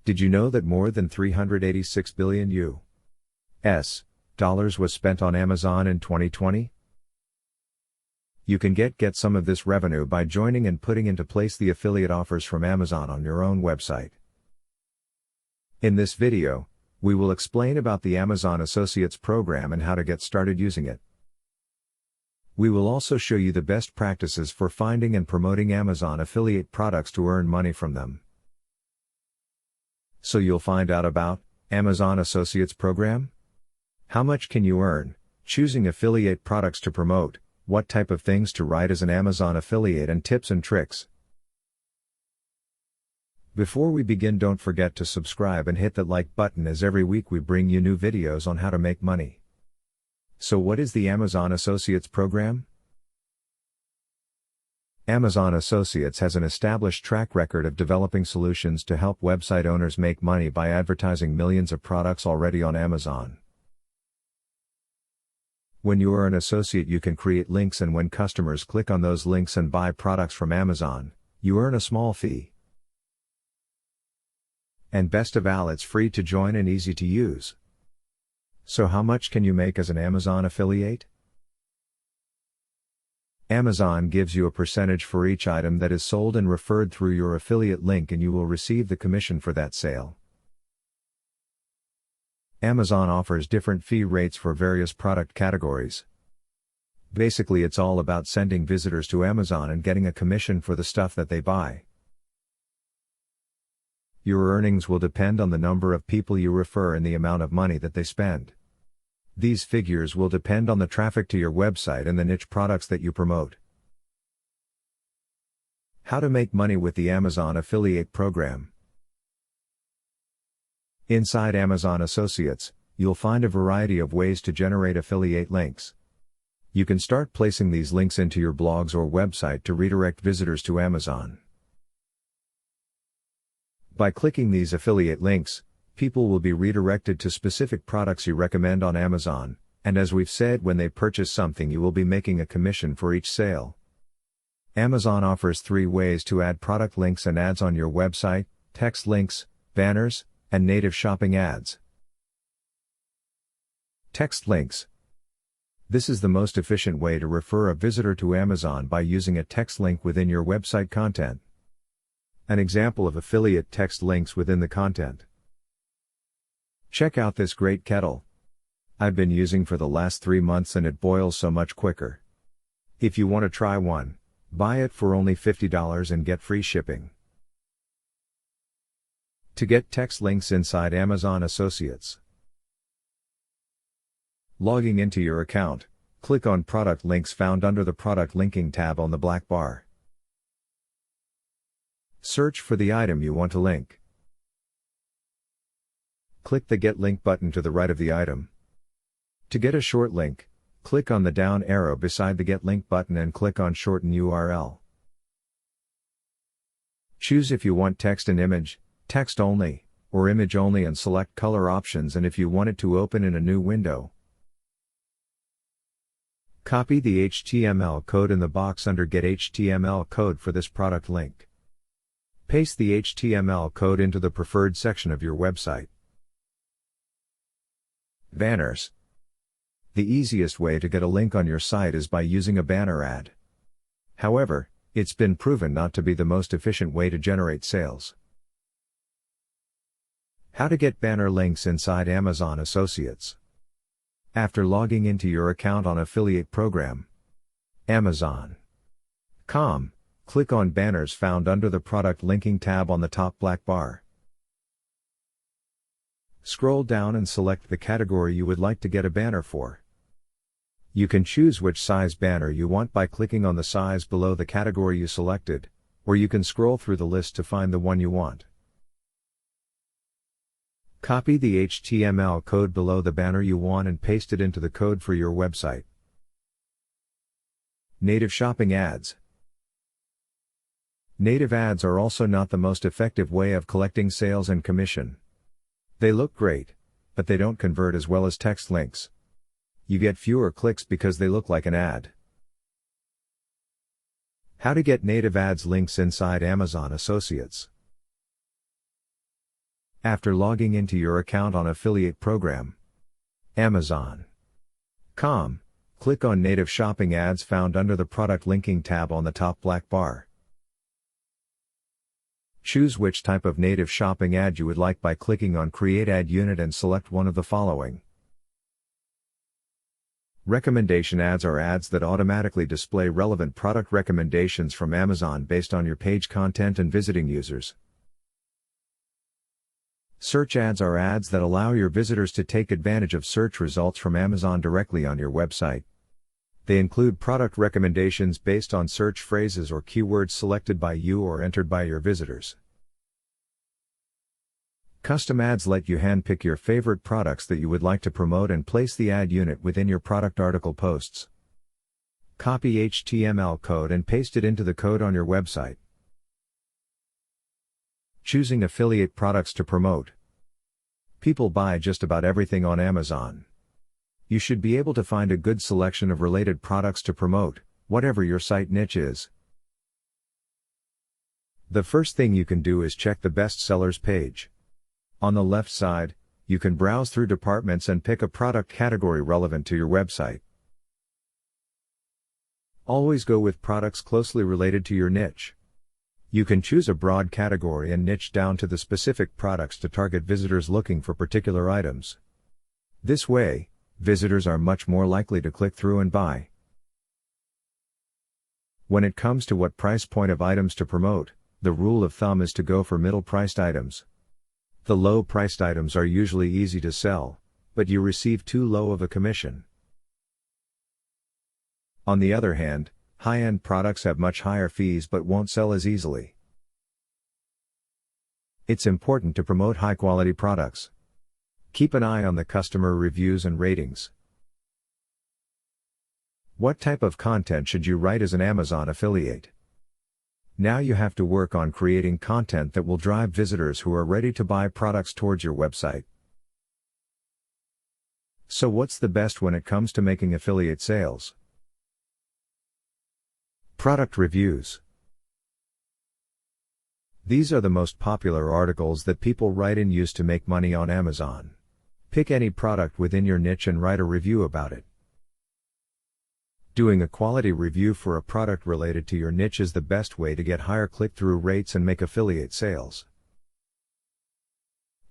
Did you know that more than $386 billion US dollars was spent on Amazon in 2020? You can get some of this revenue by joining and putting into place the affiliate offers from Amazon on your own website. In this video, we will explain about the Amazon Associates program and how to get started using it. We will also show you the best practices for finding and promoting Amazon affiliate products to earn money from them. So you'll find out about Amazon Associates program? How much can you earn, choosing affiliate products to promote, what type of things to write as an Amazon affiliate, and tips and tricks. Before we begin, don't forget to subscribe and hit that like button, as every week we bring you new videos on how to make money. So what is the Amazon Associates program? Amazon Associates has an established track record of developing solutions to help website owners make money by advertising millions of products already on Amazon. When you are an associate, you can create links, and when customers click on those links and buy products from Amazon, you earn a small fee. And best of all, it's free to join and easy to use. So how much can you make as an Amazon affiliate? Amazon gives you a percentage for each item that is sold and referred through your affiliate link, and you will receive the commission for that sale. Amazon offers different fee rates for various product categories. Basically, it's all about sending visitors to Amazon and getting a commission for the stuff that they buy. Your earnings will depend on the number of people you refer and the amount of money that they spend. These figures will depend on the traffic to your website and the niche products that you promote. How to make money with the Amazon Affiliate Program. Inside Amazon Associates, you'll find a variety of ways to generate affiliate links. You can start placing these links into your blogs or website to redirect visitors to Amazon. By clicking these affiliate links, people will be redirected to specific products you recommend on Amazon, and as we've said, when they purchase something, you will be making a commission for each sale. Amazon offers 3 ways to add product links and ads on your website: text links, banners, and native shopping ads. Text links. This is the most efficient way to refer a visitor to Amazon by using a text link within your website content. An example of affiliate text links within the content. Check out this great kettle I've been using for the last 3 months, and it boils so much quicker. If you want to try one, buy it for only $50 and get free shipping. To get text links inside Amazon Associates. Logging into your account, click on Product Links found under the Product Linking tab on the black bar. Search for the item you want to link. Click the Get Link button to the right of the item. To get a short link, click on the down arrow beside the Get Link button and click on Shorten URL. Choose if you want text and image, text only, or image only, and select color options, and if you want it to open in a new window. Copy the HTML code in the box under Get HTML code for this product link. Paste the HTML code into the preferred section of your website. Banners. The easiest way to get a link on your site is by using a banner ad. However, it's been proven not to be the most efficient way to generate sales. How to get banner links inside Amazon Associates. After logging into your account on Affiliate Program, Amazon.com, click on Banners found under the Product Linking tab on the top black bar. Scroll down and select the category you would like to get a banner for. You can choose which size banner you want by clicking on the size below the category you selected, or you can scroll through the list to find the one you want. Copy the HTML code below the banner you want and paste it into the code for your website. Native shopping ads. Native ads are also not the most effective way of collecting sales and commission. They look great, but they don't convert as well as text links. You get fewer clicks because they look like an ad. How to get native ads links inside Amazon Associates. After logging into your account on affiliate program, Amazon.com, click on Native Shopping Ads found under the Product Linking tab on the top black bar. Choose which type of native shopping ad you would like by clicking on Create Ad Unit and select one of the following. Recommendation ads are ads that automatically display relevant product recommendations from Amazon based on your page content and visiting users. Search ads are ads that allow your visitors to take advantage of search results from Amazon directly on your website. They include product recommendations based on search phrases or keywords selected by you or entered by your visitors. Custom ads let you handpick your favorite products that you would like to promote and place the ad unit within your product article posts. Copy HTML code and paste it into the code on your website. Choosing affiliate products to promote. People buy just about everything on Amazon. You should be able to find a good selection of related products to promote, whatever your site niche is. The first thing you can do is check the best sellers page. On the left side, you can browse through departments and pick a product category relevant to your website. Always go with products closely related to your niche. You can choose a broad category and niche down to the specific products to target visitors looking for particular items. This way, visitors are much more likely to click through and buy. When it comes to what price point of items to promote, the rule of thumb is to go for middle-priced items. The low-priced items are usually easy to sell, but you receive too low of a commission. On the other hand, high-end products have much higher fees but won't sell as easily. It's important to promote high-quality products. Keep an eye on the customer reviews and ratings. What type of content should you write as an Amazon affiliate? Now you have to work on creating content that will drive visitors who are ready to buy products towards your website. So what's the best when it comes to making affiliate sales? Product reviews. These are the most popular articles that people write and use to make money on Amazon. Pick any product within your niche and write a review about it. Doing a quality review for a product related to your niche is the best way to get higher click-through rates and make affiliate sales.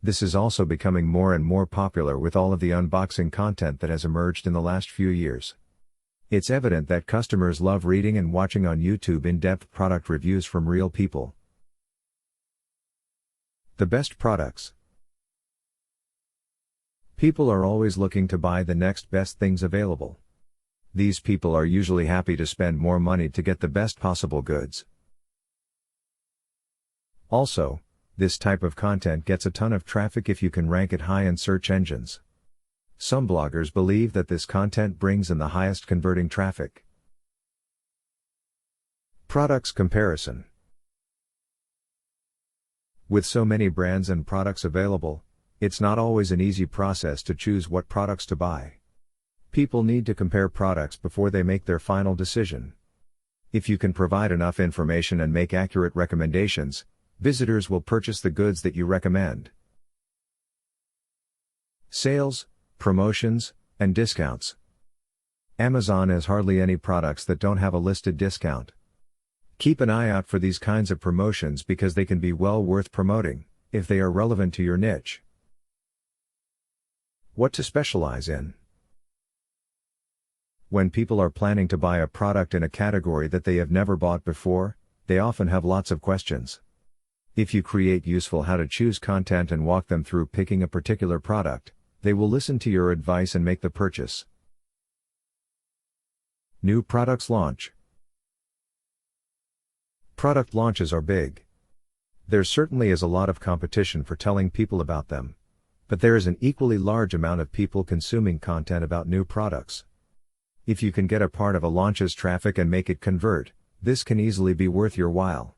This is also becoming more and more popular with all of the unboxing content that has emerged in the last few years. It's evident that customers love reading and watching on YouTube in-depth product reviews from real people. The best products. People are always looking to buy the next best things available. These people are usually happy to spend more money to get the best possible goods. Also, this type of content gets a ton of traffic if you can rank it high in search engines. Some bloggers believe that this content brings in the highest converting traffic. Products comparison. With so many brands and products available, it's not always an easy process to choose what products to buy. People need to compare products before they make their final decision. If you can provide enough information and make accurate recommendations, visitors will purchase the goods that you recommend. Sales, promotions, and discounts. Amazon has hardly any products that don't have a listed discount. Keep an eye out for these kinds of promotions because they can be well worth promoting, if they are relevant to your niche. What to specialize in. When people are planning to buy a product in a category that they have never bought before, they often have lots of questions. If you create useful how to choose content and walk them through picking a particular product, they will listen to your advice and make the purchase. New products launch. Product launches are big. There certainly is a lot of competition for telling people about them. But there is an equally large amount of people consuming content about new products. If you can get a part of a launch's traffic and make it convert, this can easily be worth your while.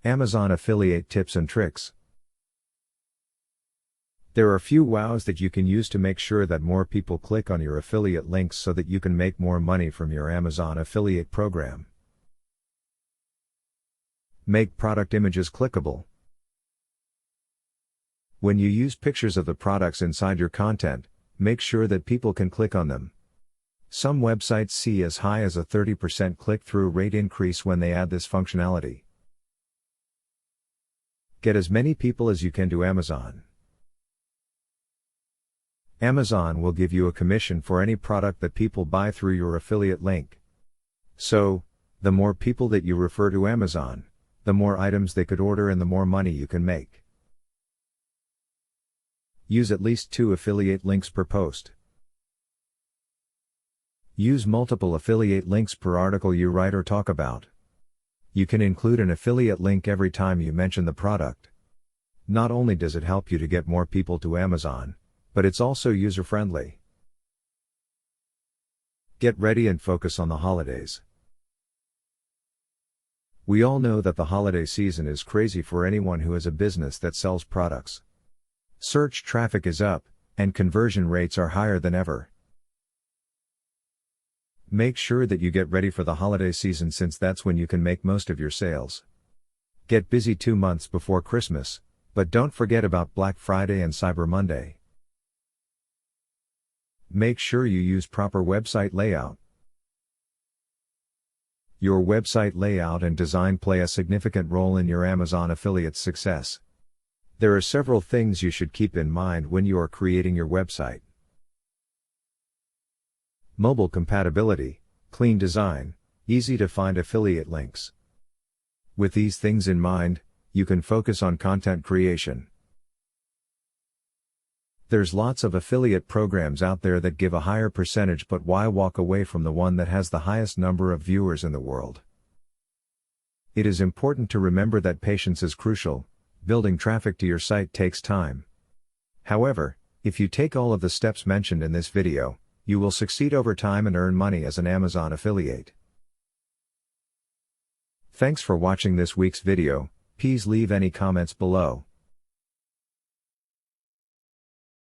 Amazon affiliate tips and tricks. There are a few wows that you can use to make sure that more people click on your affiliate links so that you can make more money from your Amazon affiliate program. Make product images clickable. When you use pictures of the products inside your content, make sure that people can click on them. Some websites see as high as a 30% click-through rate increase when they add this functionality. Get as many people as you can to Amazon. Amazon will give you a commission for any product that people buy through your affiliate link. So, the more people that you refer to Amazon, the more items they could order and the more money you can make. Use at least 2 affiliate links per post. Use multiple affiliate links per article you write or talk about. You can include an affiliate link every time you mention the product. Not only does it help you to get more people to Amazon, but it's also user-friendly. Get ready and focus on the holidays. We all know that the holiday season is crazy for anyone who has a business that sells products. Search traffic is up, and conversion rates are higher than ever. Make sure that you get ready for the holiday season since that's when you can make most of your sales. Get busy 2 months before Christmas, but don't forget about Black Friday and Cyber Monday. Make sure you use proper website layout. Your website layout and design play a significant role in your Amazon affiliate's success. There are several things you should keep in mind when you are creating your website. Mobile compatibility, clean design, easy to find affiliate links. With these things in mind, you can focus on content creation. There's lots of affiliate programs out there that give a higher percentage, but why walk away from the one that has the highest number of viewers in the world? It is important to remember that patience is crucial. Building traffic to your site takes time. However, if you take all of the steps mentioned in this video, you will succeed over time and earn money as an Amazon affiliate. Thanks for watching this week's video. Please leave any comments below.